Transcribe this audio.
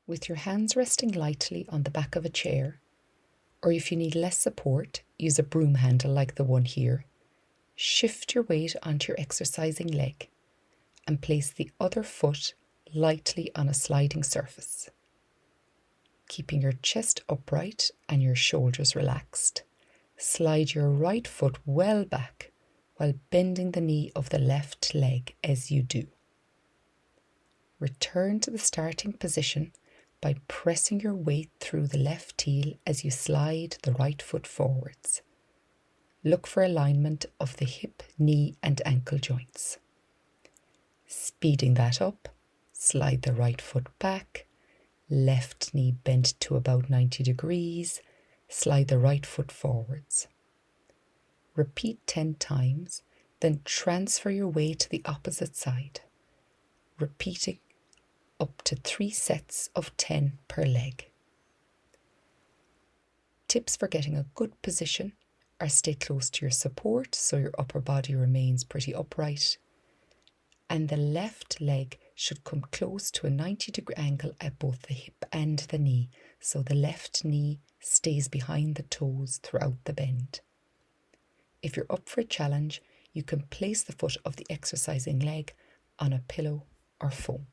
With your hands resting lightly on the back of a chair, or if you need less support, use a broom handle like the one here. Shift your weight onto your exercising leg and place the other foot lightly on a sliding surface. Keeping your chest upright and your shoulders relaxed, slide your right foot well back while bending the knee of the left leg as you do. Return to the starting position by pressing your weight through the left heel as you slide the right foot forwards. Look for alignment of the hip, knee and ankle joints. Speeding that up, slide the right foot back, left knee bent to about 90 degrees, slide the right foot forwards. Repeat 10 times, then transfer your weight to the opposite side, repeating up to 3 sets of 10 per leg. Tips for getting a good position are stay close to your support so your upper body remains pretty upright, and the left leg should come close to a 90-degree angle at both the hip and the knee, so the left knee stays behind the toes throughout the bend. If you're up for a challenge, you can place the foot of the exercising leg on a pillow or foam.